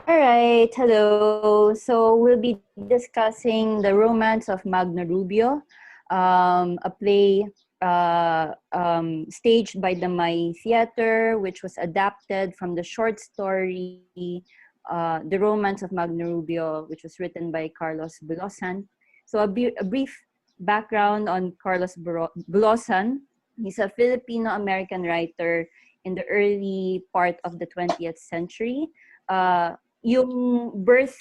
All right, hello. So we'll be discussing The Romance of Magno Rubio, a play staged by the May Theater, which was adapted from the short story The Romance of Magno Rubio, which was written by Carlos Bulosan. So a brief background on Carlos Bulosan. He's a Filipino-American writer in the early part of the 20th century. Yung birth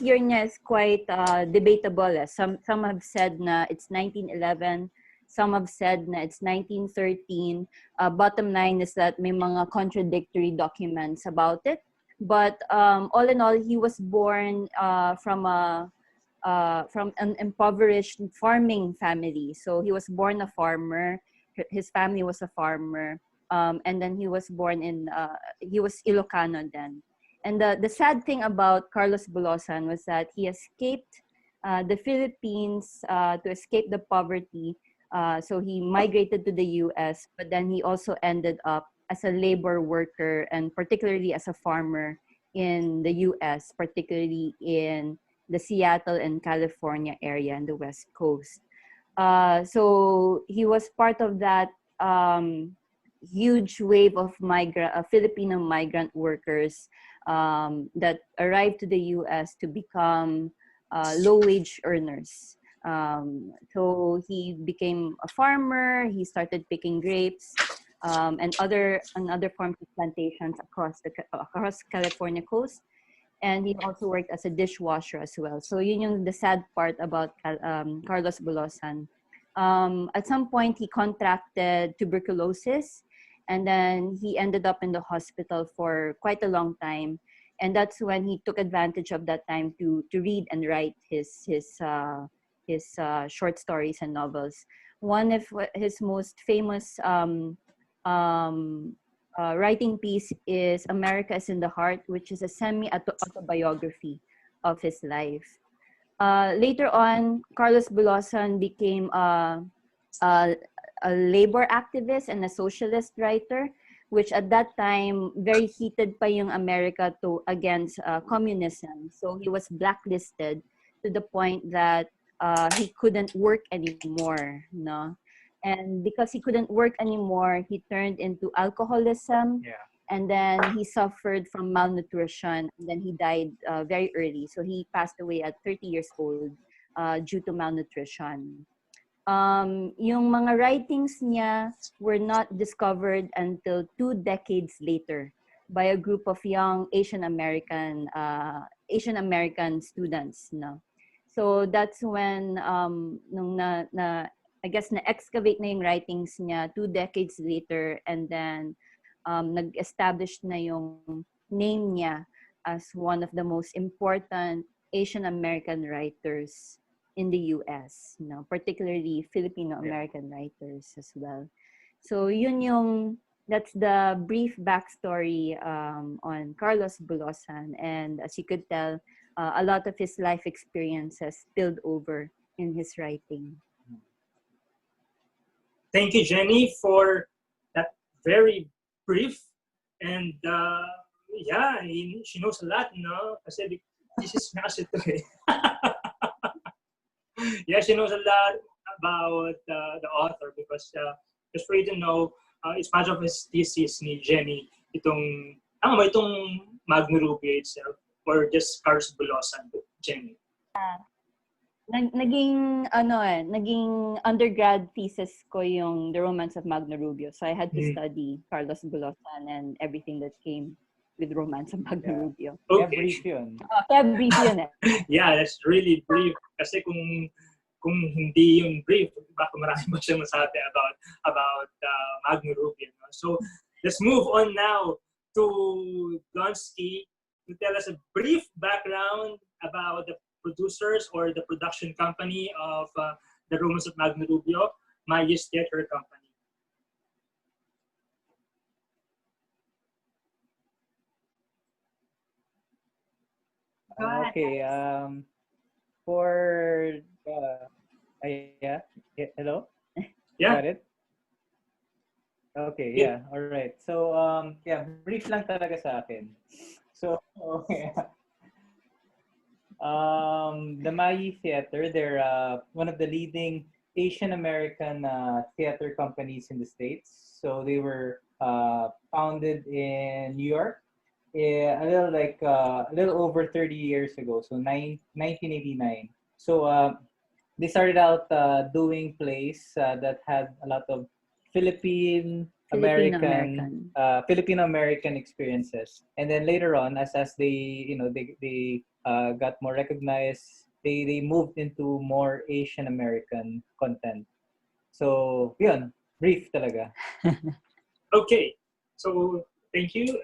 year niya is quite debatable. Some have said na it's 1911. Some have said na it's 1913. Bottom line is that may mga contradictory documents about it. But all in all, he was born from an impoverished farming family. So he was born a farmer. His family was a farmer. And then he was born he was Ilocano then. And the sad thing about Carlos Bulosan was that he escaped the Philippines to escape the poverty. So he migrated to the US, but then he also ended up as a labor worker and particularly as a farmer in the US, particularly in the Seattle and California area and the West Coast. So he was part of that huge wave of Filipino migrant workers that arrived to the U.S. to become low-wage earners. So he became a farmer. He started picking grapes and other forms of plantations across California coast. And he also worked as a dishwasher as well. So yun yung the sad part about Carlos Bulosan. At some point, he contracted tuberculosis, and then he ended up in the hospital for quite a long time. And that's when he took advantage of that time to read and write his short stories and novels. One of his most famous writing piece is America is in the Heart, which is a semi-autobiography of his life. Later on, Carlos Bulosan became a labor activist and a socialist writer, which at that time, very heated pa yung America against communism. So he was blacklisted to the point that he couldn't work anymore, no? And because he couldn't work anymore, he turned into alcoholism. Yeah. And then he suffered from malnutrition. And then he died very early. So he passed away at 30 years old due to malnutrition. Yung mga writings niya were not discovered until 2 decades later by a group of young Asian American students, no. So that's when nung I guess na-excavate na yung writings niya 2 decades later, and then nag-establish na yung name niya as one of the most important Asian American writers in the US, no, particularly Filipino American writers as well. So that's the brief backstory on Carlos Bulosan, and as you could tell, a lot of his life experiences spilled over in his writing. Thank you, Jenny, for that very brief. And she knows a lot, no? Kasi this is kasi to eh. Yeah, she knows a lot about the author because just for you to know, it's much of his thesis ni Jenny itong Magno Rubio itself or just Carlos Bulosan, Jenny. Naging undergrad thesis ko yung The Romance of Magno Rubio. So I had to study Carlos Bulosan and everything that came with Romance of Magno Rubio. Okay. Kaya brief yun. Kaya brief yun eh. Yeah, that's really brief. Kasi kung hindi yung brief, baka marami pa siyang masabi about Magno Rubio. No? So let's move on now to Donsky to tell us a brief background about the producers or the production company of The Romance of Magno Rubio, May's Theater Company. Okay. Hello? Yeah. Got it? Okay, yeah. All right. So, brief lang talaga sa akin. So, yeah. The Mayi Theater, they're one of the leading Asian American theater companies in the States. So they were founded in New York, a little over 30 years ago, so 1989. So they started out doing plays that had a lot of Philippine Filipino American American. Filipino American experiences, and then later on, as they they got more recognized, they moved into more Asian American content. So yun, brief talaga. Okay. So, thank you,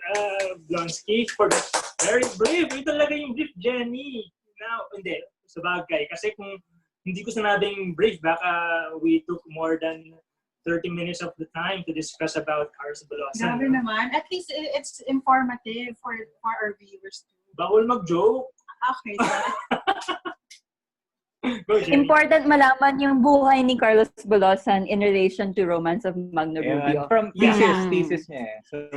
Blonsky, for that very brief. Ito talaga yung brief, Jenny. Now, hindi. Sa bagay. Kasi kung hindi ko sinabing brief, baka we took more than 30 minutes of the time to discuss about Cars Balosan. Grabe naman. At least it's informative for our viewers too. Bawal mag-joke. Okay, sorry. Go, Jenny. Important malaman yung buhay ni Carlos Balosan in relation to Romance of Magno Rubio. From thesis niya eh. So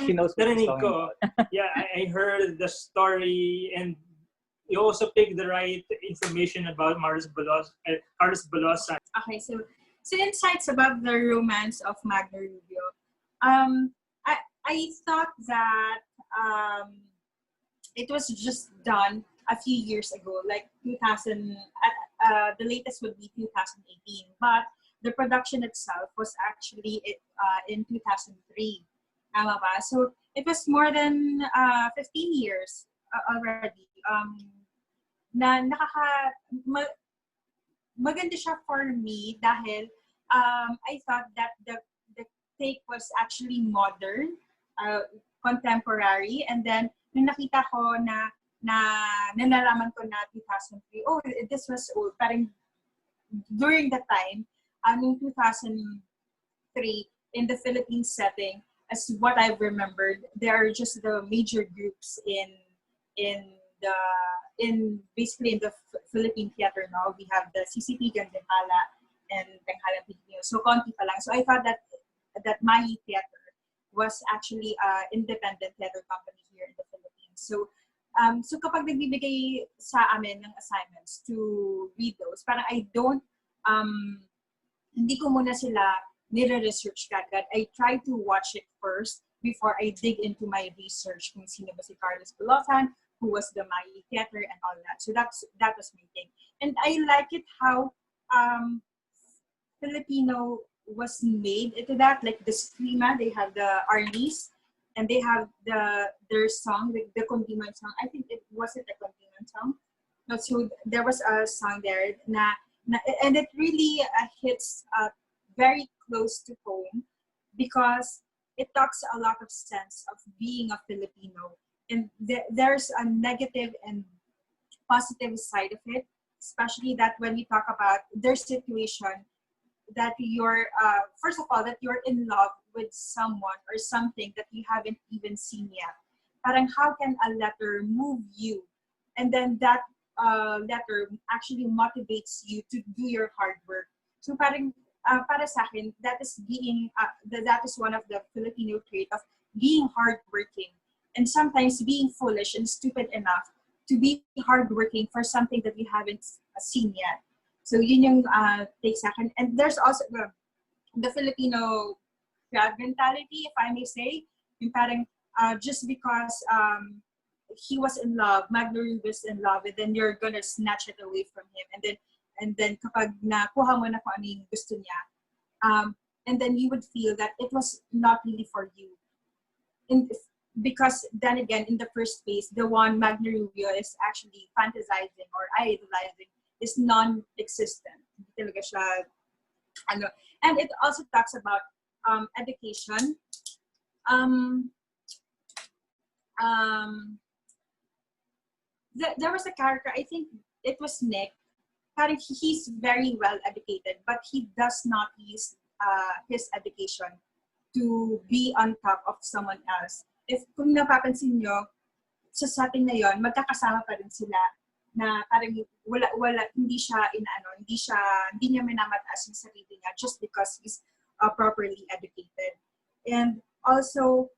she knows what she's Narinig talking ko. about. Yeah, I heard the story, and you also picked the right information about Carlos Balosan. Okay, so insights about the romance of Magno Rubio. I thought that it was just done a few years ago, like 2000. The latest would be 2018, but the production itself was actually in 2003. Tama ba? So it was more than 15 years already. Maganda siya for me dahil I thought that the take was actually modern, contemporary, and then nung nakita ko na nalaman ko na 2003, oh, this was old. Parang during that time, noong 2003, in the Philippines setting, as what I've remembered, there are just the major groups basically in the Philippine theater now. We have the CCP Gandenghala and Tenghalang Pilipino. So konti pa lang. So I thought that Mayi Theater was actually an independent theater company here in the Philippines. So so kapag nagbibigay sa amin ng assignments to read those, parang I don't, hindi ko muna sila nire-research kagad. I try to watch it first before I dig into my research kung sino ba si Carlos Balosan, who was the Mayi Theater and all that. So that was my thing. And I like it how Filipino was made into that, like the Screama, they have the Arnis, and they have their song, the Kondiman song. I think it wasn't a Kondiman song. No, so there was a song there, and it really hits very close to home because it talks a lot of sense of being a Filipino. And there's a negative and positive side of it, especially that when you talk about their situation, that you're, first of all, that you're in love with someone or something that you haven't even seen yet. Parang how can a letter move you? And then that letter actually motivates you to do your hard work. So parang, para sa akin, that is one of the Filipino trait of being hardworking. And sometimes being foolish and stupid enough to be hardworking for something that you haven't seen yet. So yun yung take sa akin. And there's also the Filipino crowd mentality, if I may say. Yung parang just because he was in love, Magno Rubio is in love, and then you're gonna snatch it away from him. And then kapag nakuha mo na kung ano yung gusto niya, and then you would feel that it was not really for you. Because then again, in the first place, the one Magno Rubio is actually fantasizing or idolizing is non-existent. Hindi talaga siya, ano. And it also talks about education. There was a character, I think it was Nick. He's very well educated, but he does not use his education to be on top of someone else. If kung napapansin nyo, sa setting na yon, magkakasama pa rin sila na parang hindi niya minamataas yung sarili niya just because he's properly educated. And also,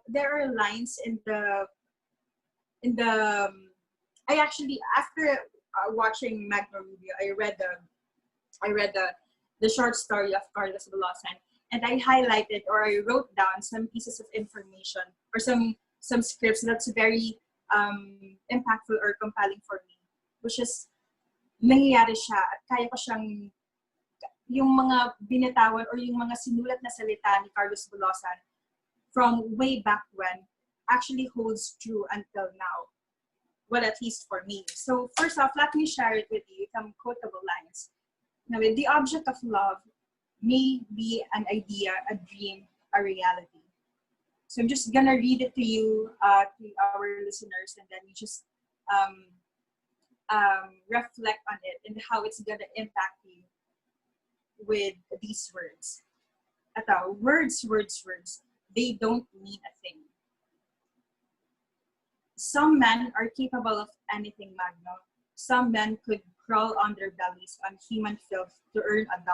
there are lines in the I actually, after watching Magno Rubio, I read the short story of Carlos Velosan, and I highlighted or I wrote down some pieces of information or some scripts that's very impactful or compelling for me, which is nangyayari siya at kaya ko siyang yung mga binitawan or yung mga sinulat na salita ni Carlos Velosan from way back when actually holds true until now. Well, at least for me. So first off, let me share it with you, some quotable lines. Now, the object of love may be an idea, a dream, a reality. So I'm just gonna read it to you, to our listeners, and then you just reflect on it and how it's gonna impact you with these words. Words, they don't mean a thing. Some men are capable of anything, Magno. Some men could crawl on their bellies on human filth to earn $1.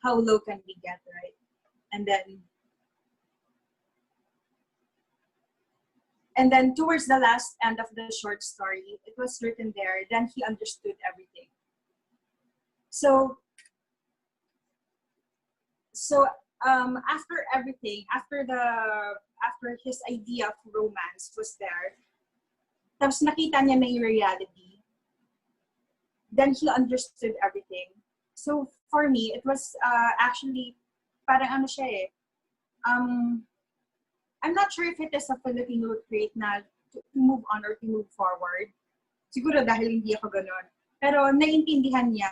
How low can we get, right? And then towards the last end of the short story, it was written there, then he understood everything. So after everything, after his idea of romance was there, tapos nakita niya na yung reality, then he understood everything. So for me, it was actually parang ano siya eh. I'm not sure if it is a Filipino trait na to move on or to move forward. Siguro dahil hindi ako ganon. Pero naiintindihan niya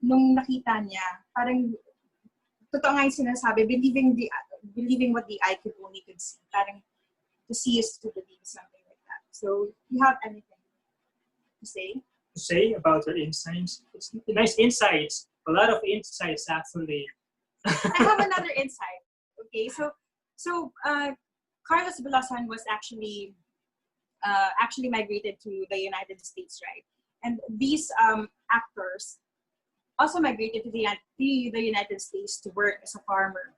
nung nakita niya, parang totoo nga yung sinasabi, believing what the eye could see. Parang to see is to believe, something like that. So, you have anything to say? To say about your insights? It's nice insights. A lot of insights, actually. I have another insight. Okay, so Carlos Velosan was actually migrated to the United States, right? And these actors also migrated to the United States to work as a farmer.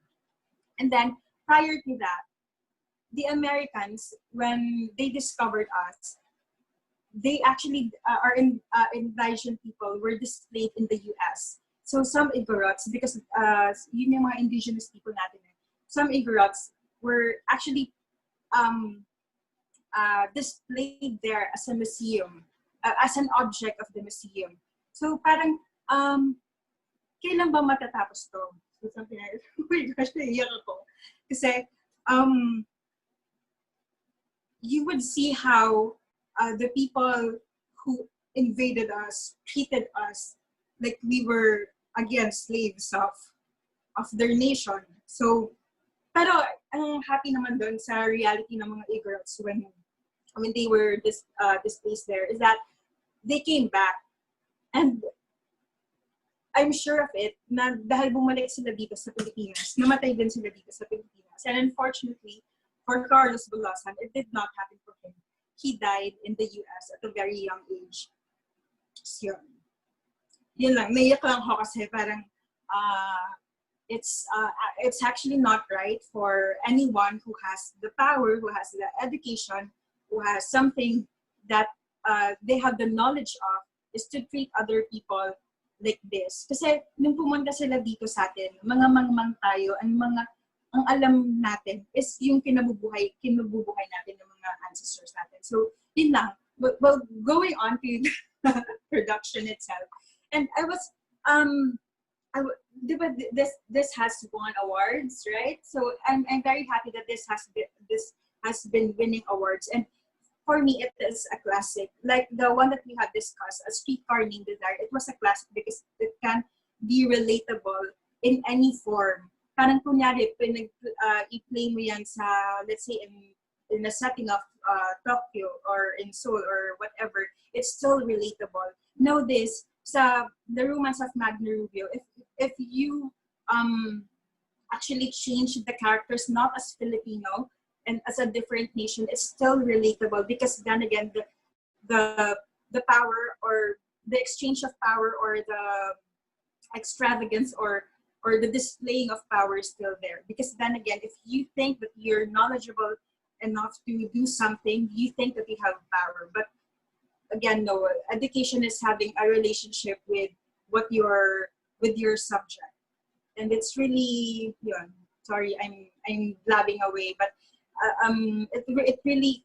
And then prior to that, the Americans, when they discovered us, they actually our invasion people were displayed in the US. So some Igorots, because yun yung mga indigenous people natin, some Igorots were actually displayed there as a museum, as an object of the museum. So parang, kailan ba matatapos to? So something like, oh my gosh, naiiyak ako. Kasi, you would see how the people who invaded us treated us like we were, again, slaves of their nation. So, pero ang happy naman doon sa reality ng mga Igorots when they were displaced there is that they came back. And I'm sure of it na dahil bumalik sila dito sa Pilipinas, namatay din sila dito sa Pilipinas. And unfortunately, for Carlos Velosan, it did not happen for him. He died in the US at a very young age. So, yun lang. Naiyak lang ako kasi parang it's actually not right for anyone who has the power, who has the education, who has something that they have the knowledge of, is to treat other people like this. Kasi nung pumunta sila dito sa atin, mga mangmang tayo, ang alam natin is yung kinububuhay natin ng mga ancestors natin. So, yun lang. Well, going on to the production itself. And I was, this has won awards, right? So I'm very happy that this has been winning awards. And for me, it is a classic. Like the one that we have discussed, A Streetcar Named Desire, it was a classic because it can be relatable in any form. Parang kunyari, i-play mo yan sa, let's say, in a setting of Tokyo or in Seoul or whatever, it's still relatable. Know this, sa The Romance of Magno Rubio, if you actually change the characters not as Filipino and as a different nation, it's still relatable because then again, the power or the exchange of power or the extravagance or or the displaying of power is still there. Because then again, if you think that you're knowledgeable enough to do something, you think that you have power. But again, no, education is having a relationship with with your subject. And it's really, sorry, I'm blabbing away, but it really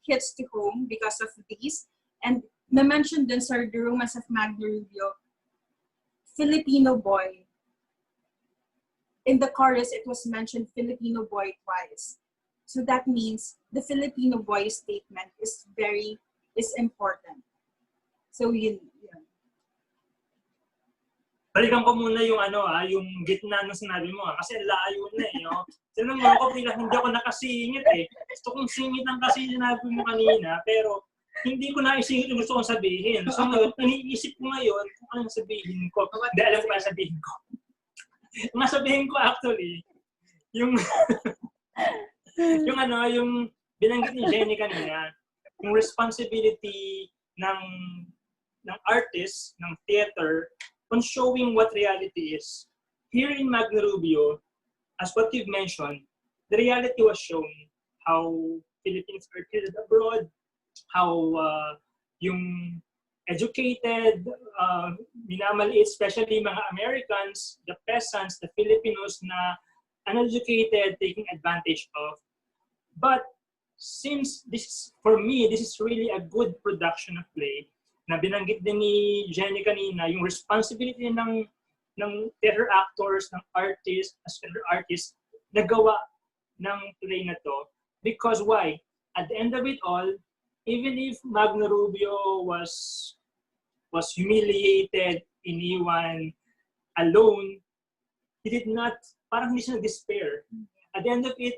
hits to home because of these. And na-mention din sa The Romance of Magno Rubio, Filipino boy. In the chorus, it was mentioned Filipino boy twice. So that means the Filipino boy statement is important. So yun. Balikan ko muna yung yung gitna ng sinabi mo kasi layo na Tinanong mo ako bilang hindi ako nakasingit Gusto kong singitan kasi sinabi mo kanina pero hindi ko naisingit yung gusto kong sabihin. So ngayon, iniisip ko ngayon kung anong sabihin ko. Hindi alam ko ang sabihin ko. Ang sabihin ko actually, yung yung binanggit ni Jenny kanina, yung responsibility ng artist, ng theater, on showing what reality is. Here in Magno Rubio, as what you've mentioned, the reality was shown how Philippines are treated abroad, how yung educated, minamaliit, especially mga Americans, the peasants, the Filipinos na uneducated, taking advantage of. But since for me, this is really a good production of play, na binanggit din ni Jenny kanina, yung responsibility ng theater actors, ng artists, as theater artists, nagawa ng play na to. Because why? At the end of it all, even if Magno Rubio was humiliated, iniwan, alone, he did not, parang hindi siya despair. At the end of it,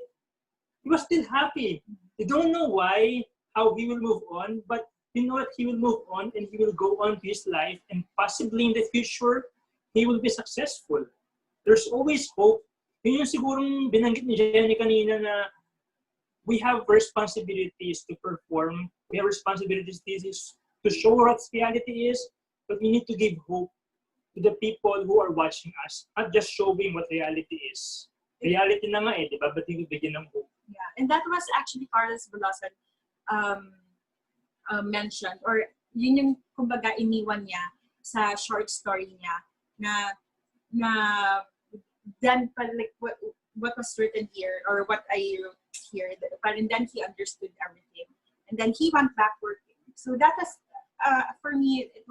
he was still happy. You don't know why, how he will move on, but you know that he will move on and he will go on to his life and possibly in the future, he will be successful. There's always hope. Yun yung sigurong binanggit ni Jenny kanina na we have responsibilities to perform. We have responsibilities to show what reality is, but we need to give hope to the people who are watching us, not just showing what reality is. Reality na nga di ba? Ba't hindi bigyan ng hope? Yeah, and that was actually Carlos Velosan mentioned, or yun yung kumbaga iniwan niya sa short story niya na then like what was written here or what I wrote here, but and then he understood everything and then he went back working. So that was for me it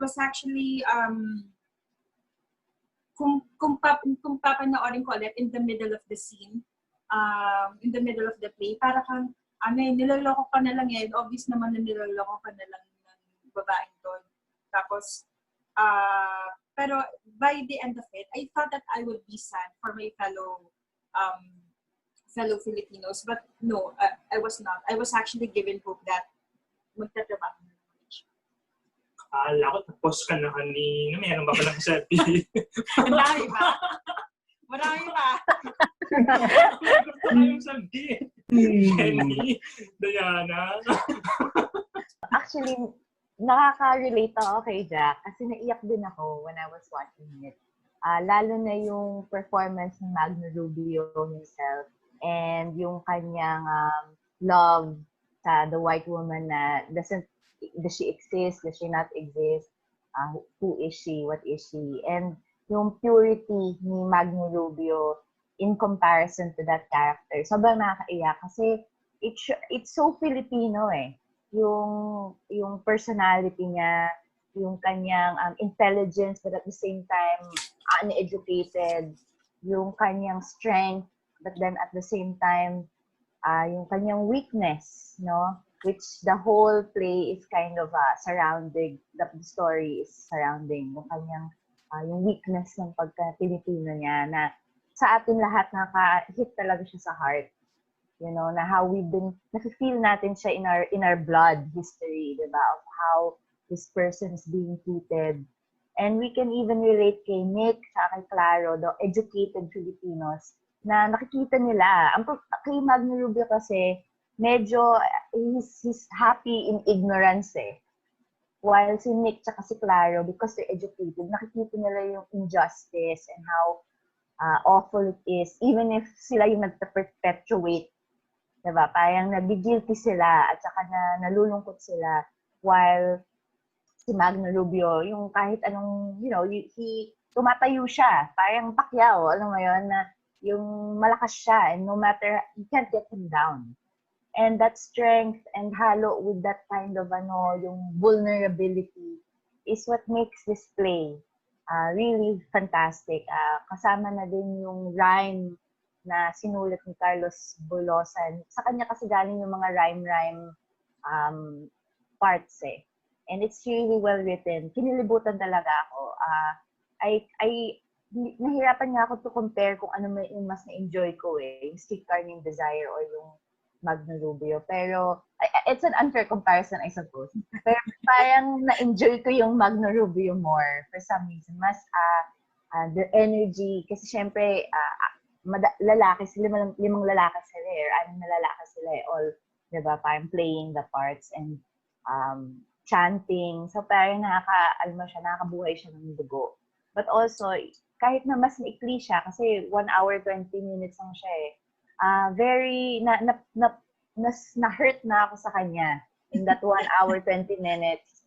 was actually kung papanoorin ko ulit in the middle of the scene, in the middle of the play, para kang niloloko ka na lang obvious naman na niloloko ka na lang ng babaeng doon. Tapos, pero by the end of it, I thought that I would be sad for my fellow Filipinos, but no, I was not. I was actually given hope that magtatrabaho na naman siya. Akala ko tapos ka na kanina. Meron ba palang sabihin? Marami ba? Marami ba? Gusto ko yung sabihin. Jenny, Diana. Actually, nakaka-relate ako kay Jack kasi naiyak din ako when I was watching it. Lalo na yung performance ng Magno Rubio himself and yung kanyang love sa the white woman na does she exist, does she not exist, who is she, what is she, and yung purity ni Magno Rubio in comparison to that character. Sobrang nakakaiyak kasi it's so Filipino yung personality niya, yung kanyang intelligence but at the same time uneducated, yung kanyang strength but then at the same time yung kanyang weakness, no? Which the whole play is kind of surrounding, the story is surrounding yung kanyang yung weakness ng pagka-Pilipino niya na sa atin lahat naka-hit talaga siya sa heart. You know, na how we've been, nafe-feel natin siya in our blood history, diba? Of how this person is being treated. And we can even relate kay Nick, kay Claro, the educated Filipinos, na nakikita nila. Kay Magno Rubio kasi, medyo, he's happy in ignorance While si Nick tsaka si Claro, because they're educated, nakikita nila yung injustice and how awful it is, even if sila yung nagpa-perpetuate, diba? Parang nag-guilty sila at saka nalulungkot sila, while si Magno Rubio, yung kahit anong, he tumatayo siya, parang Pacquiao, alam mo yun, na yung malakas siya, and no matter, you can't get him down. And that strength and halo with that kind of yung vulnerability is what makes this play really fantastic. Kasama na din yung rhyme na sinulat ni Carlos Bulosan. Sa kanya kasi galing yung mga rhyme parts eh. And it's really well written. Kinilibutan talaga ako. Nahirapan nga ako to compare kung ano yung mas na-enjoy ko eh. Yung Streetcar Named Desire or yung Magno Rubio. Pero, it's an unfair comparison, I suppose. Pero parang na-enjoy ko yung Magno Rubio more for some reason. Mas the energy, kasi syempre, lalaki sila, limang lalaki sila eh, or anong na lalaki sila eh, all, diba, parang playing the parts and chanting. So parang nakakabuhay siya ng dugo. But also, kahit na mas maikli siya, kasi 1 hour, 20 minutes lang siya eh, very, na-hurt na ako sa kanya. In that 1 hour, 20 minutes,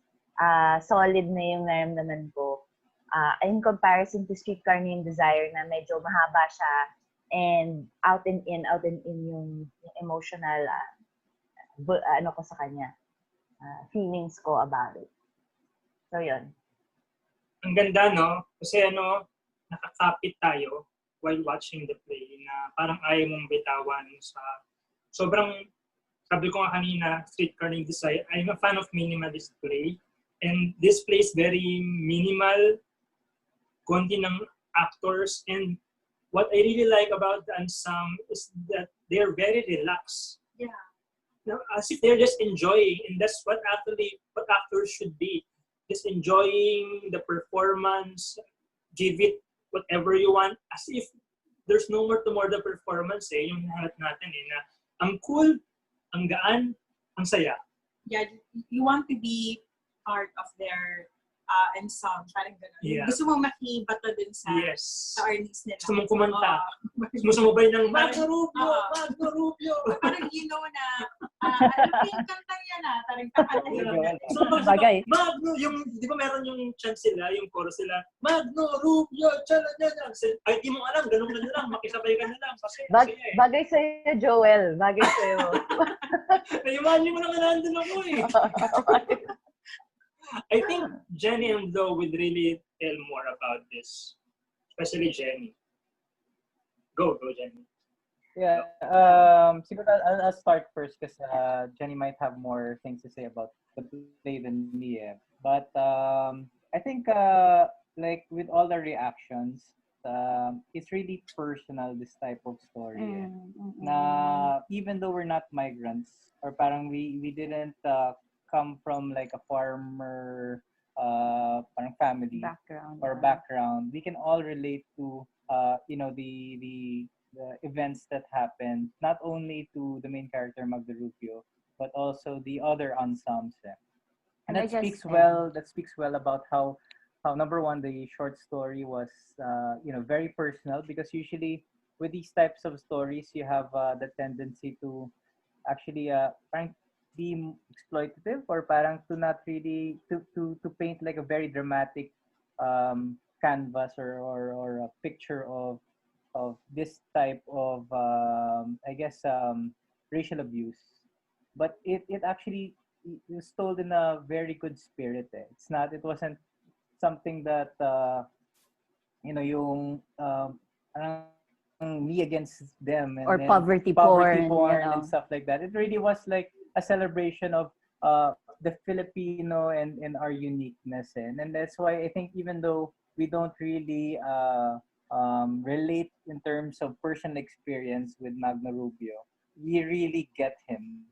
solid na yung naramdaman ko. In comparison to Streetcar Named Desire na medyo mahaba siya and out and in yung emotional ko sa kanya. Feelings ko about it. So, yun. Ang ganda, no? Kasi nakakapit tayo while watching the play na parang ayaw mong bitawan sa sobrang, sabi ko nga kanina, Streetcar Named Desire, I'm a fan of minimalist play. And this play is very minimal, konti ng actors, and what I really like about the ensemble is that they're very relaxed. Yeah. As if they're just enjoying, and that's what actors should be. Just enjoying the performance, give it whatever you want, as if there's no more to the performance eh, yung lahat natin eh, na ang cool, ang gaan, ang saya. Yeah, you want to be part of their ensemble, parang gano'n. Yeah. Gusto mong makibato dun sa artist nila. Gusto mong kumanta. Gusto mong sumabay ng Magno Rubio, Magno Rubio. Parang na, ano yung kanta yan parang kakanta. Bagay. Magno, yung, di ba meron yung chant sila, yung chorus sila, Magno Rubio, chala. Ay, di mo alam, ganun na lang, makisabay ka na lang. Bagay sa'yo, Joel. Bagay sa'yo. Naimanin mo naman nandun ako eh. I think Jenny and Lo would really tell more about this, especially Jenny. Go, Jenny. Yeah, siguro I'll start first because Jenny might have more things to say about the play than me. But I think like with all the reactions, it's really personal, this type of story. Na even though we're not migrants, or parang we didn't come from like a farmer parang family background, we can all relate to the events that happened, not only to the main character Magno Rubio, but also the other ensembles. And that speaks well about how number one, the short story was very personal, because usually with these types of stories you have the tendency to actually be exploitative, or parang to not really to paint like a very dramatic canvas or a picture of this type of racial abuse. But it actually was told in a very good spirit. It wasn't something that yung me against them and or poverty porn and stuff like that. It really was like a celebration of the Filipino and our uniqueness, and that's why I think even though we don't really relate in terms of personal experience with Magno Rubio, we really get him.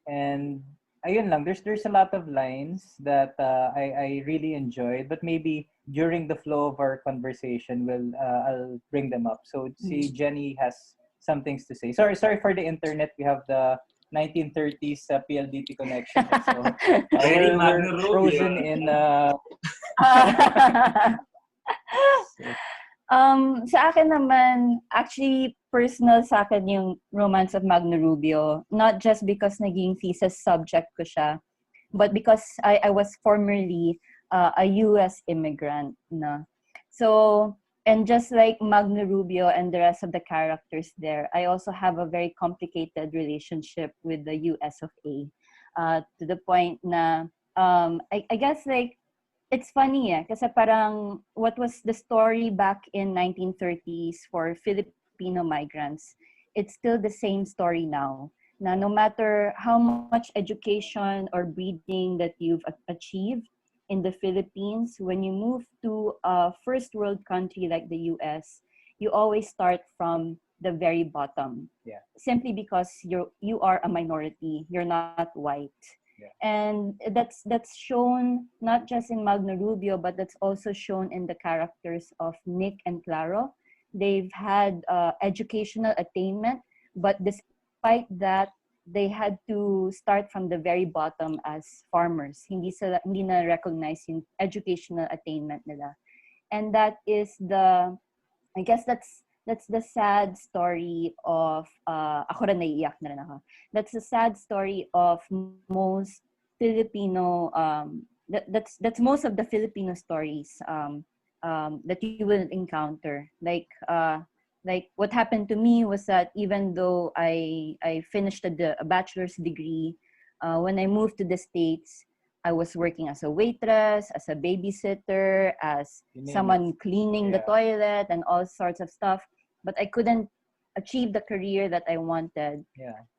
And ayun lang, there's a lot of lines that I really enjoyed, but maybe during the flow of our conversation I'll bring them up. So see, Jenny has some things to say. Sorry for the internet. We have the 1930s PLDT connection. So Very we're Magno Rubio. frozen in Sa akin naman, actually, personal sa akin yung Romance of Magno Rubio. Not just because naging thesis subject ko siya, but because I was formerly a US immigrant. No? So, and just like Magno Rubio and the rest of the characters there, I also have a very complicated relationship with the US of A. To the point na, I guess like, it's funny kasi parang what was the story back in 1930s for Filipino migrants, it's still the same story now. Na no matter how much education or breeding that you've achieved in the Philippines, when you move to a first world country like the US, you always start from the very bottom. Yeah. Simply because you are a minority, you're not white. Yeah. And that's shown not just in Magno Rubio, but that's also shown in the characters of Nick and Claro. They've had educational attainment, but despite that, they had to start from the very bottom as farmers. Hindi na recognize yung educational attainment nila. And that is I guess that's the sad story of ako rin naiiyak na rin ako. That's the sad story of most Filipino that's most of the Filipino stories that you will encounter. Like what happened to me was that even though I finished a bachelor's degree, when I moved to the States, I was working as a waitress, as a babysitter, as someone cleaning the toilet and all sorts of stuff. But I couldn't achieve the career that I wanted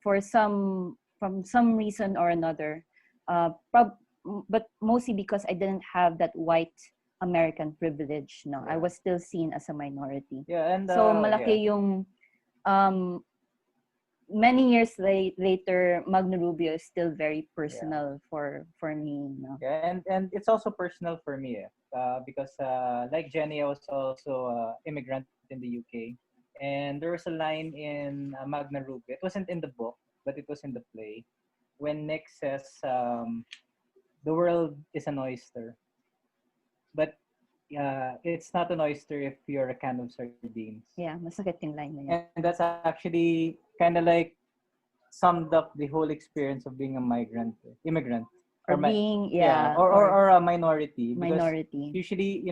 from some reason or another. But mostly because I didn't have that white American privilege. No, I was still seen as a minority. Yeah, and so malaki yung many years later, Magno Rubio is still very personal for me. No? Yeah, and it's also personal for me because like Jenny, I was also immigrant in the UK, and there was a line in Magno Rubio. It wasn't in the book, but it was in the play, when Nick says, "The world is an oyster, but it's not an oyster if you're a can of sardines." Yeah, masakit yung line na yun. And that's actually kind of like summed up the whole experience of being a immigrant, or being or a minority. Minority. Usually,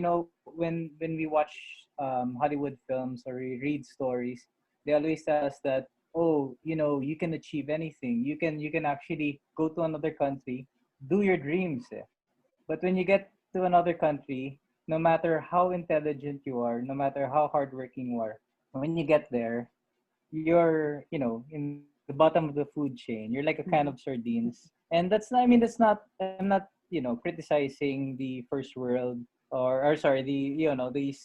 when we watch Hollywood films or we read stories, they always tell us that, you can achieve anything. You can actually go to another country, do your dreams. But when you get to another country, no matter how intelligent you are, no matter how hardworking you are, when you get there, you're, in the bottom of the food chain. You're like a can of sardines. And I'm not, criticizing the first world or sorry, these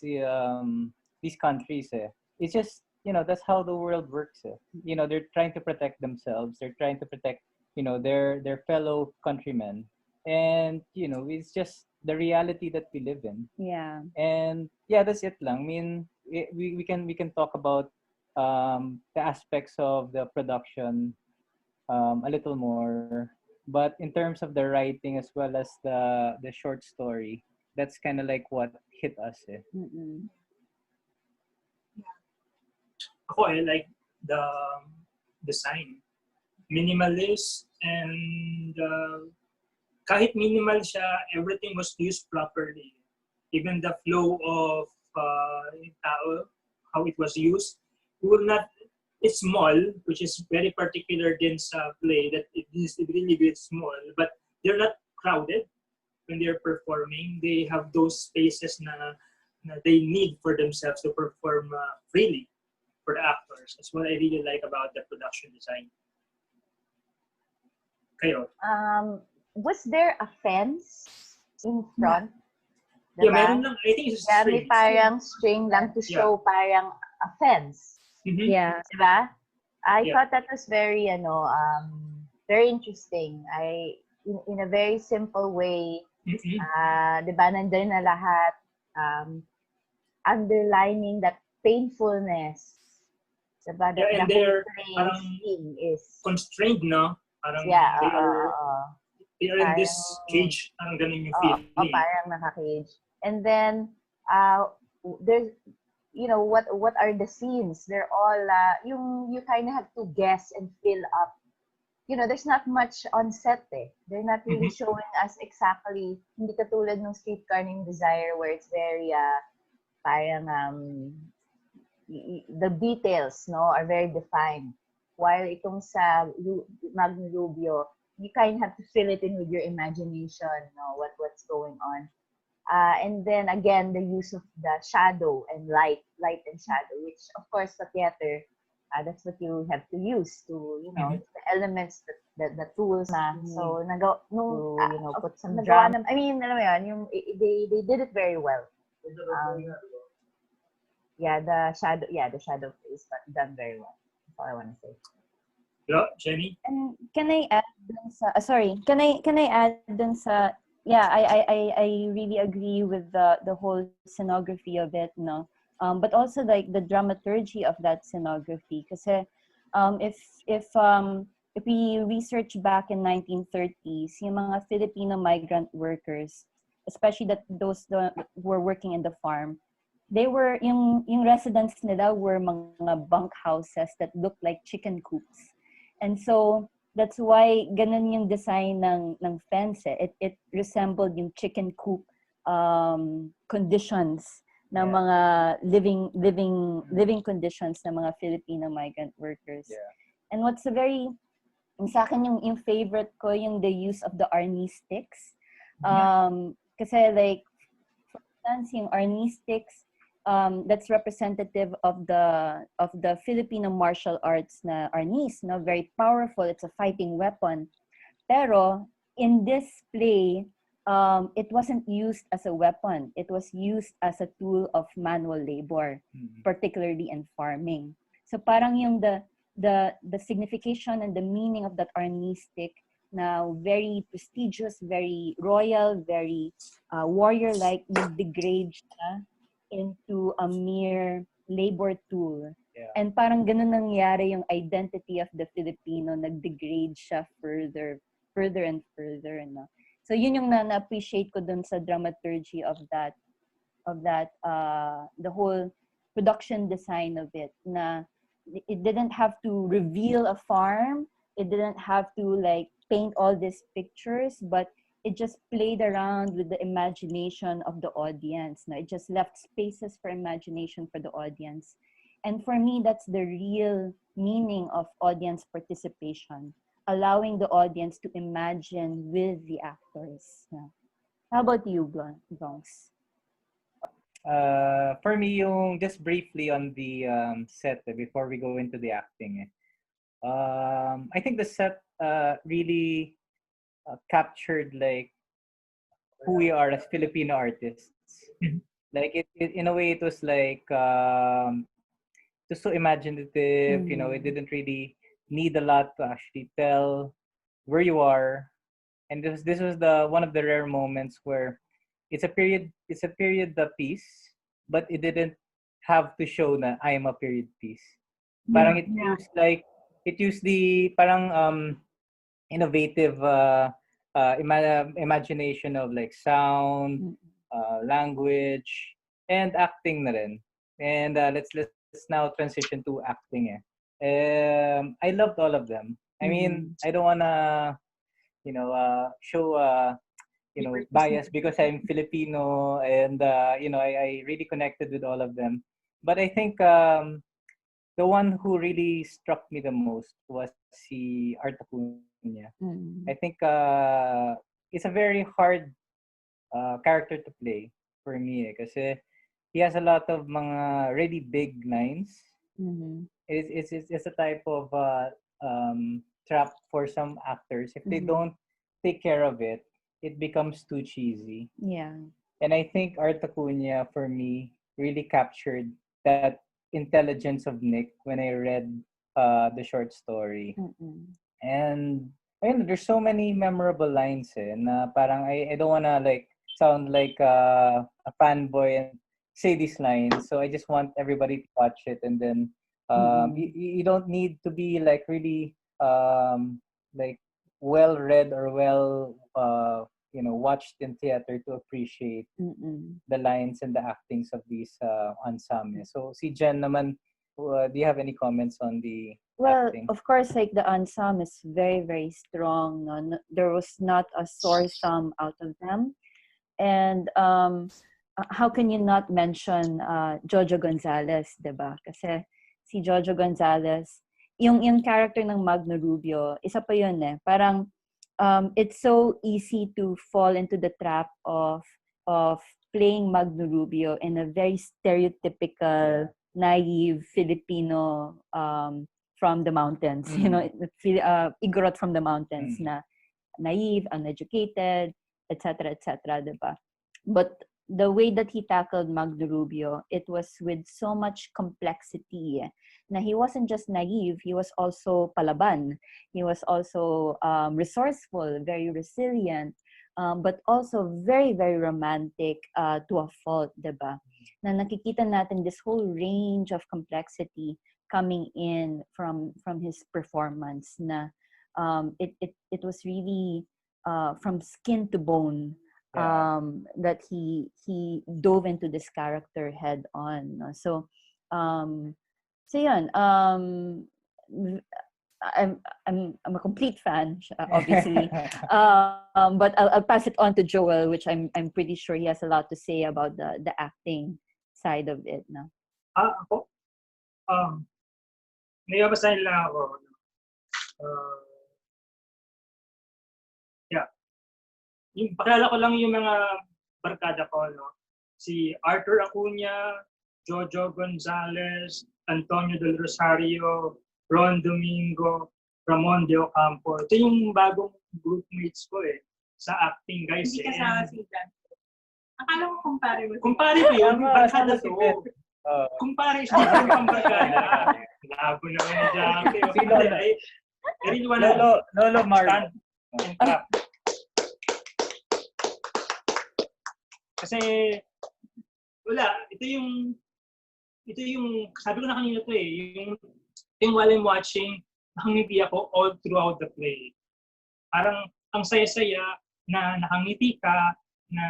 countries. It's just, that's how the world works. They're trying to protect themselves. They're trying to protect, their fellow countrymen. And, it's just the reality that we live in. Yeah. And yeah, that's it lang. I mean, we can talk about the aspects of the production a little more, but in terms of the writing as well as the short story, that's kind of like what hit us. Mm-mm. Ako, I like the design. Minimalist, and kahit minimal siya, everything was used properly. Even the flow of tao, how it was used, it's small, which is very particular din sa play, that it needs to really be small, but they're not crowded when they're performing. They have those spaces na they need for themselves to perform freely for the actors. That's what I really like about the production design. Kayo? Was there a fence in front? Yeah, meron lang. I think it's a string. May parang string lang to show parang a fence. Mm-hmm. Yeah. Diba? I thought that was very, very interesting. In a very simple way, diba, nandun na lahat, underlining that painfulness Diba? Yeah, and The whole they're playing parang thing is, constrained, no? Parang yeah, they are in this parang, cage, parang ganun yung oo, feeling. parang nakaka-cage. And then, there's, what are the scenes? They're all, you kind of have to guess and fill up. There's not much on set eh. They're not really showing us exactly, hindi katulad ng Streetcar Named Desire where it's very, parang, the details, no, are very defined. While itong sa Magno Rubio, you kind of have to fill it in with your imagination, no, what's going on. And then again, the use of the shadow and light and shadow, which of course sa theater, that's what you have to use to, the elements, the tools na. So, put some drama. I mean, alam mo yun, they did it very well. The shadow is done very well. That's all I want to say. Yeah, Jenny? And can I add dun sa, can I add dun sa, yeah, I really agree with the whole scenography of it, no? But also like the dramaturgy of that scenography. Kasi if we research back in 1930s, yung mga Filipino migrant workers, especially those who were working in the farm, they were, yung residents nila were mga bunk houses that looked like chicken coops. And so that's why ganun yung design ng fence. It resembled yung chicken coop conditions ng mga living conditions ng mga Filipino migrant workers. Yeah. And what's sa akin yung favorite ko yung the use of the Arnie sticks. Kasi like for instance yung Arnie sticks, that's representative of the Filipino martial arts na arnis, no? Very powerful. It's a fighting weapon. Pero in this play, it wasn't used as a weapon. It was used as a tool of manual labor, particularly in farming. So parang yung the signification and the meaning of that arnis stick na very prestigious, very royal, very warrior-like, nag-degrade siya into a mere labor tool. Yeah. And parang ganun nangyari yung identity of the Filipino, nag-degrade siya further and further. No? So yun yung na-appreciate ko dun sa dramaturgy of that the whole production design of it, na it didn't have to reveal a farm, it didn't have to like paint all these pictures, but it just played around with the imagination of the audience. No? It just left spaces for imagination for the audience. And for me, that's the real meaning of audience participation, allowing the audience to imagine with the actors. No? How about you, Bronx? For me, just briefly on the set before we go into the acting. I think the set really captured like who we are as Filipino artists. Like it in a way, it was like just so imaginative. It didn't really need a lot to actually tell where you are. And this was the one of the rare moments where it's a period piece, but it didn't have to show that I am a period piece. Parang it used the parang innovative imagination of like sound, language, and acting na rin. And let's now transition to acting. I loved all of them. I mean, I don't wanna show bias because I'm Filipino, and I really connected with all of them. But I think the one who really struck me the most was si Art Acuña. I think it's a very hard character to play for me kasi he has a lot of mga really big lines. It's a type of trap for some actors. If they don't take care of it, it becomes too cheesy. Yeah. And I think Art Acuña for me really captured that intelligence of Nick when I read the short story. And there's so many memorable lines na parang I don't wanna like sound like a fanboy and say these lines. So I just want everybody to watch it and then You don't need to be like really like well read or well watched in theater to appreciate the lines and the actings of these ensembles. So si Jen naman, do you have any comments on the acting? Of course, like the ensemble is very, very strong. No? There was not a sore thumb out of them. And how can you not mention Jojo Gonzalez, diba? Kasi si Jojo Gonzalez, yung character ng Magno Rubio, isa pa yun eh. Parang it's so easy to fall into the trap of playing Magno Rubio in a very stereotypical, naive Filipino from the mountains. You know, Igorot from the mountains na naive, uneducated, etc., diba? But the way that he tackled Magno Rubio, it was with so much complexity. Na he wasn't just naive, he was also palaban. He was also resourceful, very resilient, but also very, very romantic to a fault, diba? Na nakikita natin this whole range of complexity coming in from his performance. Na it was really from skin to bone. That he dove into this character head on. So yun. I'm a complete fan, obviously. But I'll pass it on to Joel, which I'm pretty sure he has a lot to say about the acting side of it. No? Ako? Nayabasahin lang ako. Yung pakilala ko lang yung mga barkada ko, no? Si Arthur Acuña, Jojo Gonzalez, Antonio del Rosario, Ron Domingo, Ramon de Ocampo. Ito yung bagong groupmates ko sa acting, guys. Hindi kasama si Dan. Akala ko kumpare mo. Kumpare ko yun, barkada to. Kumpare siya, yung pambarkada. Labo naman ni Jackie. I really wanna Lolo Marlon. And clap. Kasi wala, ito yung sabi ko na kanina to yung while I'm watching, nakangiti ako all throughout the play. Parang ang saya-saya na nakangiti ka, na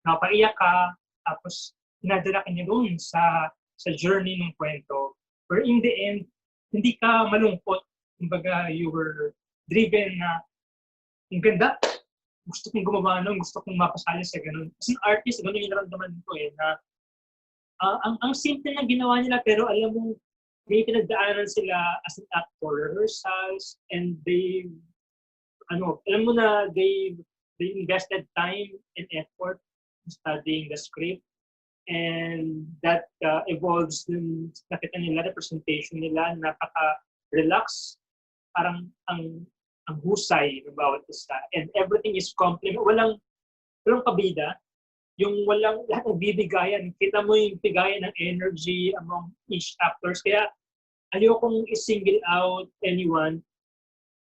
napaiyak ka, tapos dinadala ka niya doon sa journey ng kwento. Where in the end, hindi ka malungkot. Kumbaga, you were driven na ang ganda. Gusto kong gumawa nun, gusto kong mapasali sa ganun. As an artist, ganun yung naramdaman ko na ang simple na ginawa nila, pero alam mo, may pinagdaanan sila as an actor, rehearsals, and alam mo na they invested time and effort studying the script, and that evolves dun, nakita nila, representation nila, napaka-relax, parang ang husay ng bawat isa. And everything is complement. Walang kabida. Yung walang lahat ng bibigayan. Kita mo yung bigayan ng energy among each actors. Kaya ayokong i-single out anyone.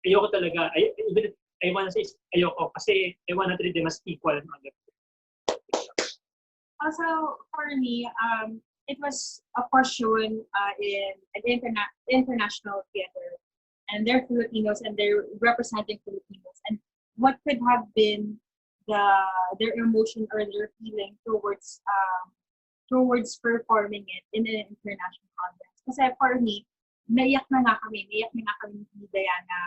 Ayoko talaga. Even if I wanna say ayoko kasi I wanna treat them as equal and other. Also, for me, it was a portion in an international theater. And they're Filipinos and they're representing Filipinos. And what could have been their emotion or their feeling towards performing it in an international audience? Kasi for me, naiyak na nga kami ni Diana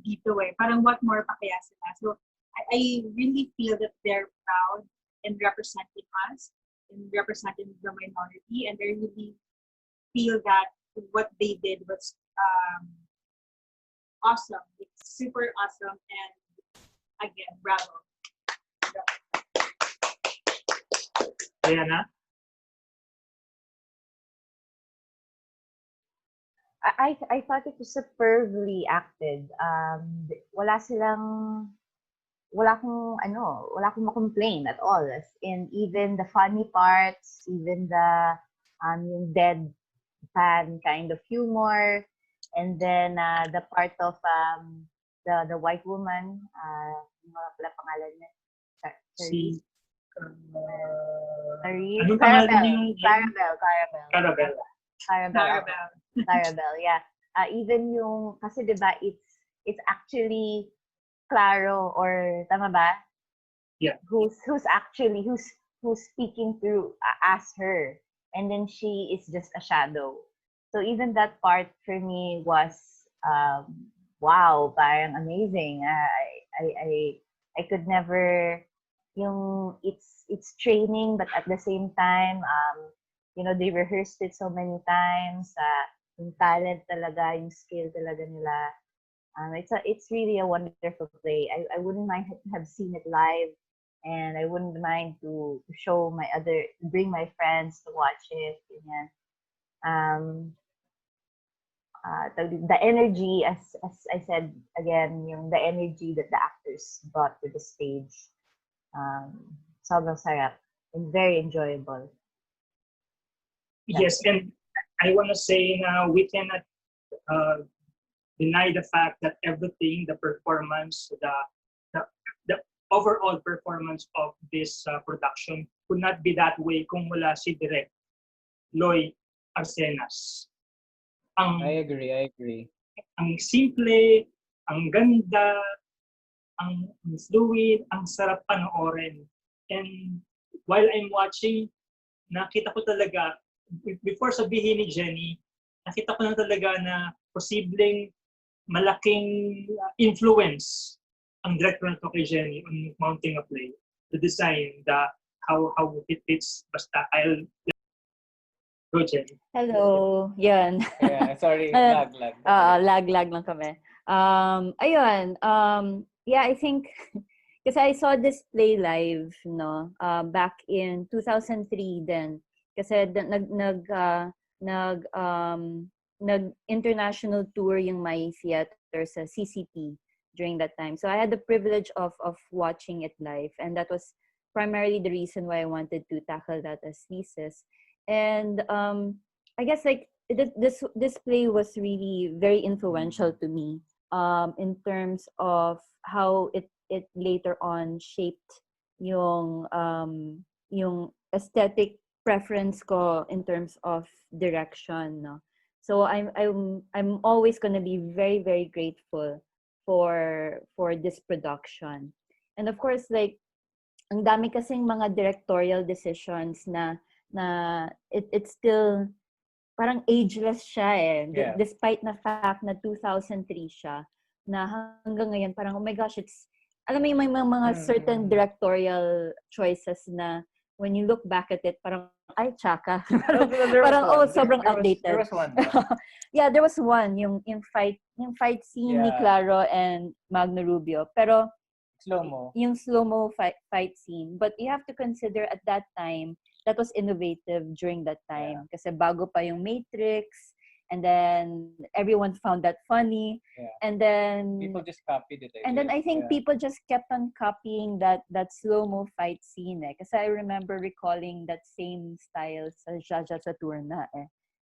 dito Parang what more pa kaya sila? So I really feel that they're proud in representing us, in representing the minority, and they really feel that what they did was awesome. It's super awesome, and again, bravo. Diana? I thought it was superbly acted. Wala akong ma-complain at all. And even the funny parts, even the yung dead fan kind of humor, and then the part of the white woman, mga pala pangalan niya? Anong pangalan niya? Carabel. Clarabelle. Clarabelle. Clarabelle, yeah. Even yung, kasi diba, it's actually Claro, or tama ba? Yeah. Who's actually, who's speaking through as her. And then she is just a shadow. So even that part for me was, wow, parang amazing. I could never, yung, it's training, but at the same time, they rehearsed it so many times. Yung talent talaga, yung skill talaga nila. It's really a wonderful play. I wouldn't mind to have seen it live, and I wouldn't mind to show bring my friends to watch it. Ganyan. The energy, as I said again, yung the energy that the actors brought to the stage, sobrang sarap and very enjoyable. Yes, and I want to say now we cannot deny the fact that everything, the performance, the overall performance of this production could not be that way kung wala si Direk Loy Arsenas. I agree. Ang simple, ang ganda, ang fluid, ang sarap panoorin. And while I'm watching, nakita ko talaga, before sabihin ni Jenny, nakita ko na talaga na posibleng malaking influence ang director nito kay Jenny on mounting a play. The design, how it fits. Basta I'll go, Jenny. Hello. Yan. Yeah, sorry, lag. Lag lang kami. Ayun. Yeah, I think kasi I saw this play live, no, back in 2003 then. Kasi nag-international tour yung my theater sa CCP during that time. So I had the privilege of watching it live, and that was primarily the reason why I wanted to tackle that as thesis. And I guess like this play was really very influential to me in terms of how it later on shaped yung aesthetic preference ko in terms of direction, no. So I'm always gonna be very, very grateful for this production. And of course, like, ang dami kasing mga directorial decisions na it's still parang ageless siya eh. Yeah. Despite na fact na 2003 siya, na hanggang ngayon parang, oh my gosh, alam mo yung may mga certain directorial choices na when you look back at it, parang, ay, tsaka. Parang, sobrang outdated. There was one. Yeah, there was one, yung fight scene ni Claro and Magno Rubio. Pero, slow-mo. Yung slow-mo fight scene. But you have to consider at that time, that was innovative during that time. Kasi bago pa yung Matrix, and then everyone found that funny. Yeah. And then people just copied it. And then I think people just kept on copying that slow-mo fight scene eh. Kasi I remember recalling that same style sa Jaja Saturna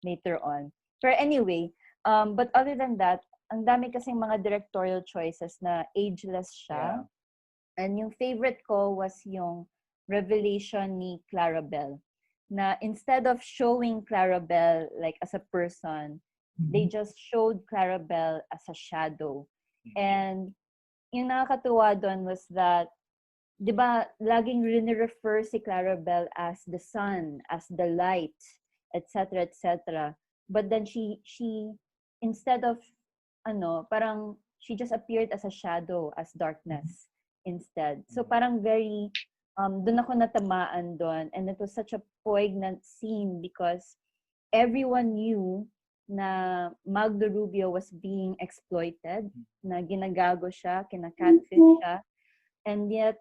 later on. But anyway, but other than that, ang dami kasing mga directorial choices na ageless siya. Yeah. And yung favorite ko was yung revelation ni Clarabelle. Na instead of showing Clarabelle like as a person, they just showed Clarabelle as a shadow. And yung nakakatuwa doon was that, di ba, laging rini-refer si Clarabelle as the sun, as the light, etc., etc. But then she instead of, parang she just appeared as a shadow, as darkness instead. So parang very, doon ako natamaan doon. And it was such a poignant scene because everyone knew na Magno Rubio was being exploited, na ginagago siya, kinakatfish siya. And yet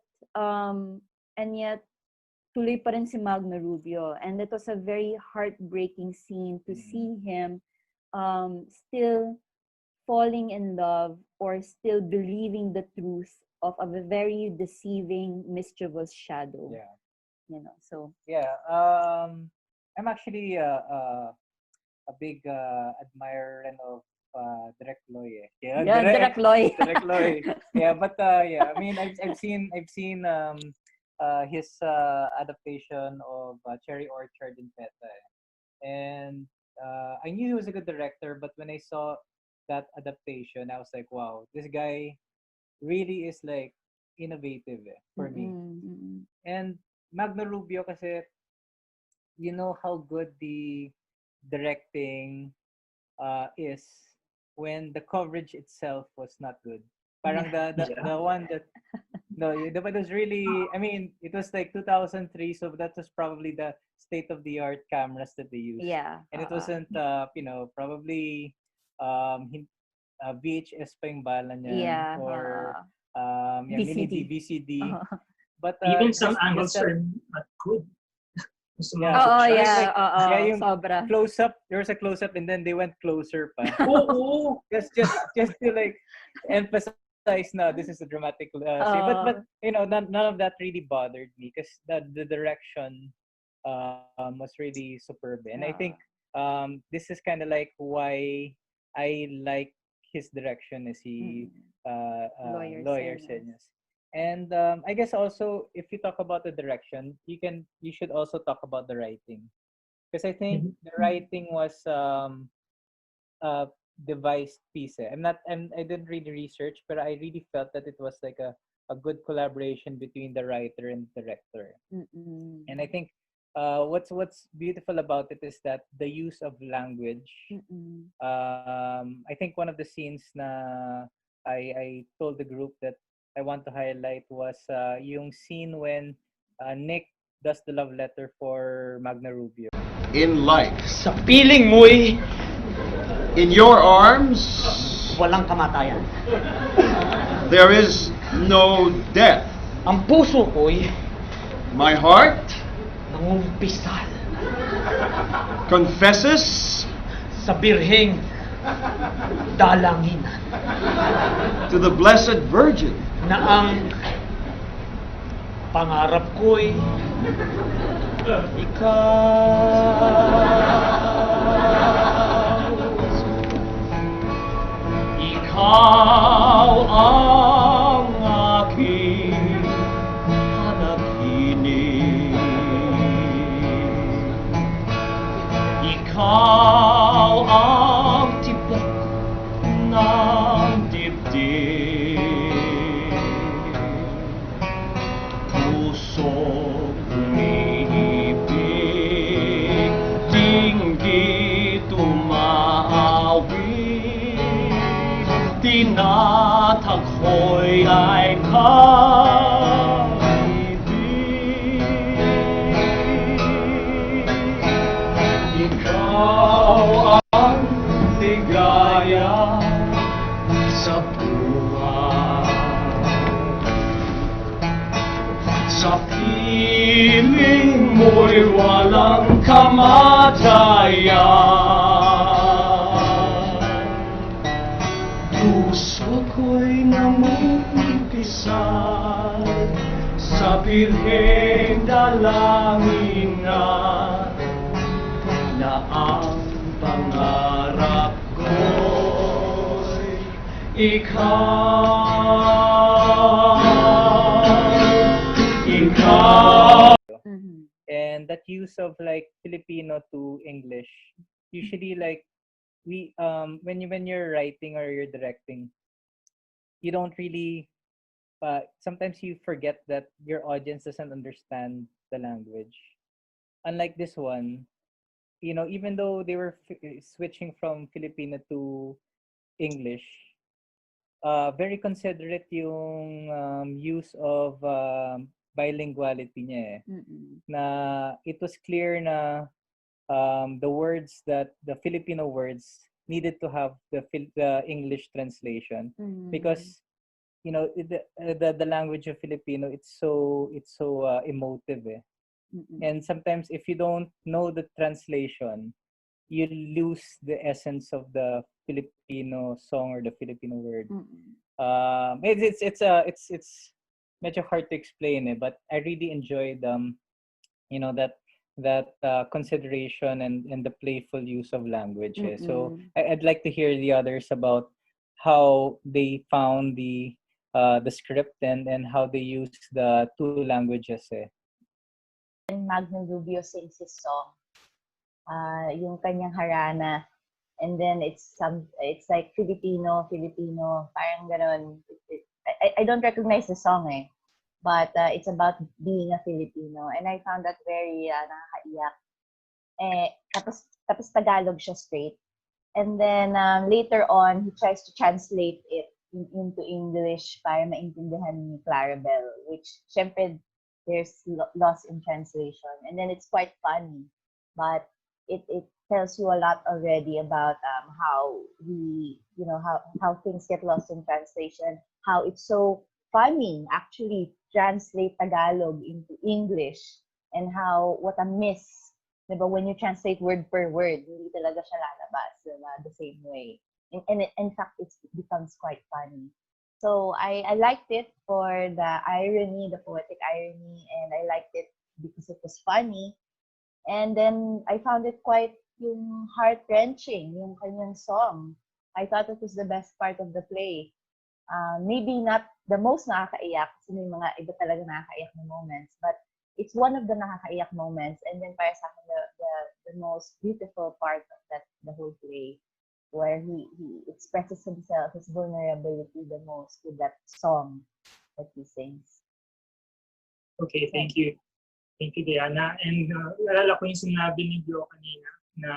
tuloy pa rin si Magno Rubio. And it was a very heartbreaking scene to see him still falling in love or still believing the truth of a very deceiving, mischievous shadow. Yeah. So. Yeah. I'm actually a big admirer of Direk Loy. Yeah, Direk Loy. Direk Loy. Yeah, but I mean, I've seen his adaptation of Cherry Orchard in PETA, and I knew he was a good director, but when I saw that adaptation, I was like, wow, this guy really is like innovative for me. And Magno Rubio kasi, you know how good the directing is when the coverage itself was not good. Parang the one that no, but it was really, I mean, it was like 2003, so that was probably the state of the art cameras that they used. Yeah. And it wasn't probably VHS pa yung bala niyan, Yeah. or mini VCD. VCD. But Even some just angles that, are not good. Yeah. Oo, Like, yeah. yung Sobra. close up, there was a close up and then they went closer pa. Oo. just to like emphasize na this is a dramatic scene. But you know, none of that really bothered me because the direction was really superb. And I think this is kind of like why I like his direction as he lawyer Senyas. And I guess also if you talk about the direction, you should also talk about the writing, because I think the writing was devised piece. I didn't really research, but I really felt that it was like a good collaboration between the writer and director. And I think what's beautiful about it is that the use of language. I think one of the scenes na I told the group that I want to highlight was yung scene when Nick does the love letter for Magna Rubio. In life, Sa piling mo'y in your arms, walang kamatayan. there is no death. Ang puso ko'y My heart nangumpisal confesses sa birheng dalanginan to the Blessed Virgin na ang pangarap ko'y ikaw ang aking hanapinig, ikaw ang tibok ng dibdib, pusong umiibig, dinggit umaawit, tinataghoy ay kaibig. Ikaw ang ligaya sa buhay, sa piling mo'y walang kamatayan. Puso ko'y namumpisal sa birheng dalanginan na ang pangarap ko'y ikaw. And that use of like Filipino to English, usually like when you're writing or you're directing, you don't really sometimes you forget that your audience doesn't understand the language. Unlike this one, you know, even though they were switching from Filipino to English, very considerate yung use of bilinguality niya na it was clear na the words that the Filipino words needed to have the English translation, because you know the language of Filipino, it's so emotive and sometimes if you don't know the translation, you lose the essence of the Filipino song or the Filipino word. It's medyo hard to explain but I really enjoyed you know that consideration and the playful use of language. So I'd like to hear the others about how they found the script and how they use the two languages. When Magno Rubio sings his song, yung kanyang harana. And then it's like Filipino, parang ganon. I don't recognize the song but it's about being a Filipino, and I found that very nakakaiyak. Tapos Tagalog siya straight. And then later on, he tries to translate it into English para maintindihan ni Clarabelle, which syempre there's loss in translation. And then it's quite funny, but it tells you a lot already about how how things get lost in translation, how it's so funny actually translate Tagalog into English, and how what a miss, diba, when you translate word per word, hindi talaga siya lalabas, diba, the same way. And in fact, it becomes quite funny. So I liked it for the irony, the poetic irony, and I liked it because it was funny. And then I found it quite yung heart-wrenching, yung kanyang song. I thought it was the best part of the play. Maybe not the most nakakaiyak, kasi may mga iba talaga nakakaiyak na moments, but it's one of the nakakaiyak moments. And then para sa akin, the most beautiful part of the whole play, where he expresses himself, his vulnerability the most with that song that he sings. Okay, thank you. Thank you, Diana. And nalala ko yung sinabi ni Gio kanina na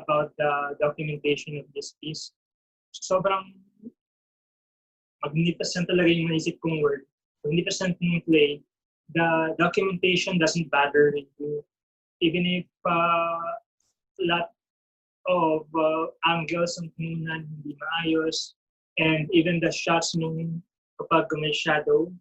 about the documentation of this piece. Sobrang magnificent talaga yung naisip kong word. Magnificent yung play. The documentation doesn't bother you. Even if a lot of angles ang pinunan hindi maayos, and even the shots nung kapag may shadow,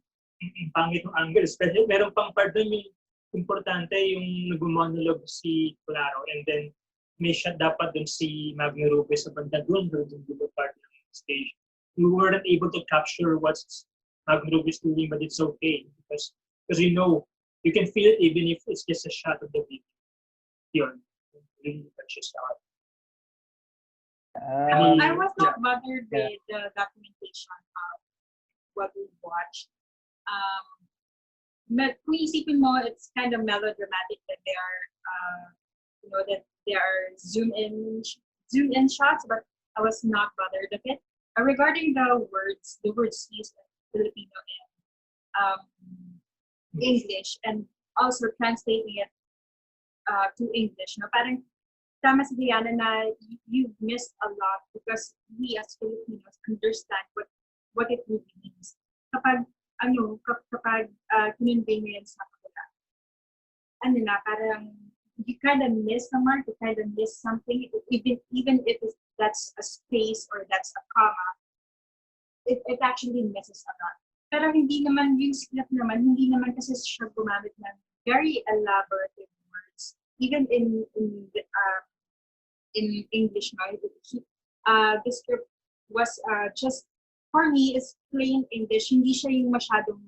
pangit yung angle. Especially, meron pang part doon yung importante yung nag-monologue si Claro, and then may shot dapat doon si Magno Rubio sa banda doon yung dulo part ng stage. You weren't able to capture what Magno Rubio is doing, but it's okay because you know, you can feel it even if it's just a shot of the video. Yun. Really touches the heart. I was not bothered with the documentation of what we watched. But kung isipin mo, it's kind of melodramatic that they are, that they are zoom in shots, but I was not bothered of it. Regarding the words used in Filipino and English, and also translating it to English, no, parang tama si Diana na you've missed a lot because we as Filipinos understand what it really means. Kapag kinunvey mo yan sa kanila, parang you kind of miss the mark, you kind of miss something, even if that's a space or that's a comma, it actually misses a lot. Pero hindi naman yung script naman, hindi naman kasi siya gumamit ng very elaborative words. Even in English, no? The script was just, for me, is plain English. Hindi siya yung masyadong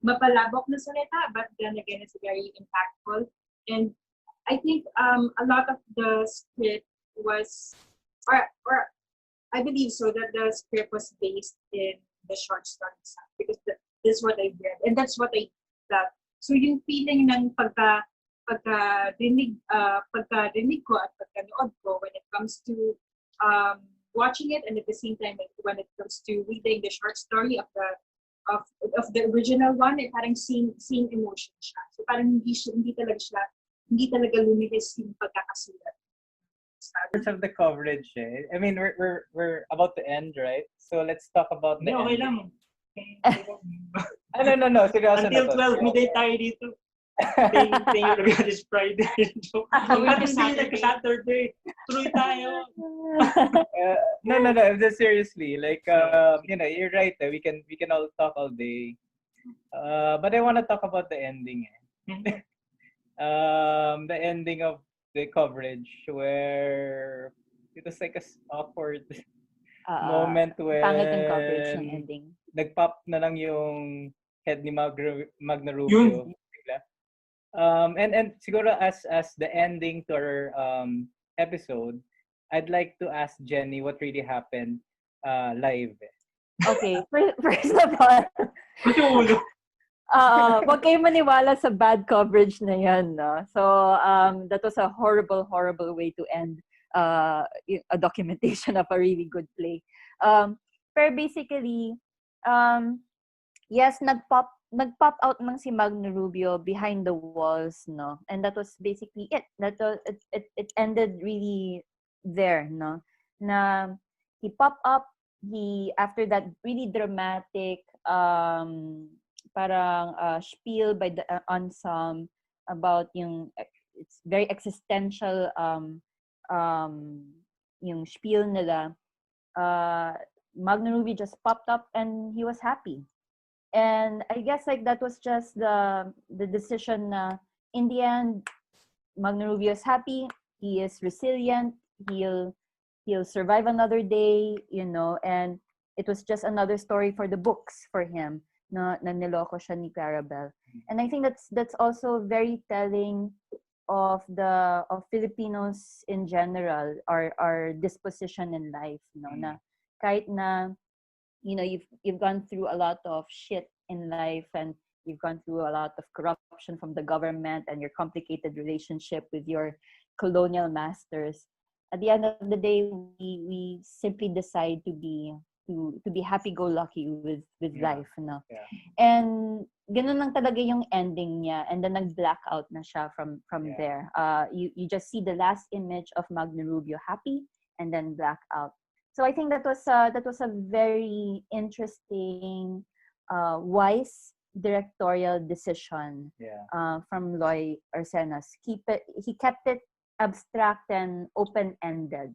mapalabok na salita, but then again, it's very impactful. And I think a lot of the script was, or I believe so, that the script was based in the short stories because this is what I read and that's what I thought. So yung feeling ng pagkarinig ko at pagkanood ko when it comes to watching it, and at the same time when it comes to reading the short story of the original one, parang same emotion siya. So parang hindi talaga lumihis yung pagkakasulat. Parts of the coverage, I mean, we're about to end, right? So let's talk about the okay ending. lang. No. Seryoso Until na to. 12 midday tayo dito. Thank you this Friday. Saturday. Tuloy tayo. No. Just seriously, like you're right. We can all talk all day. But I want to talk about the ending. The ending of the coverage where it was like a awkward moment when pangit yung coverage ng ending. Nag-pop na lang yung head ni Magno Rubio. And siguro as the ending to our episode, I'd like to ask Jenny what really happened live. Okay, first of all, Wag kayo maniwala sa bad coverage na yan, no? So, that was a horrible, horrible way to end a documentation of a really good play. Pero basically, yes, nagpop out ng si Magno Rubio behind the walls, no? And that was basically it. It ended really there, no? Na he popped up, after that really dramatic parang spiel by the ensemble about yung it's very existential yung spiel nila. Magno Rubio just popped up and he was happy. And I guess like that was just the decision na in the end Magno Rubio is happy, he is resilient, he'll survive another day, and it was just another story for the books for him na niloko siya ni Clarabelle. And I think that's also very telling of Filipinos in general, our disposition in life, na kahit na you've gone through a lot of shit in life, and you've gone through a lot of corruption from the government and your complicated relationship with your colonial masters. At the end of the day, we simply decide to be happy-go-lucky with life, no? Yeah. And ganun lang talaga yung ending niya, and then nag-blackout na siya from there. You just see the last image of Magno Rubio happy, and then blackout. So I think that was a very interesting, wise directorial decision from Loy Arcenas. He kept it abstract and open-ended.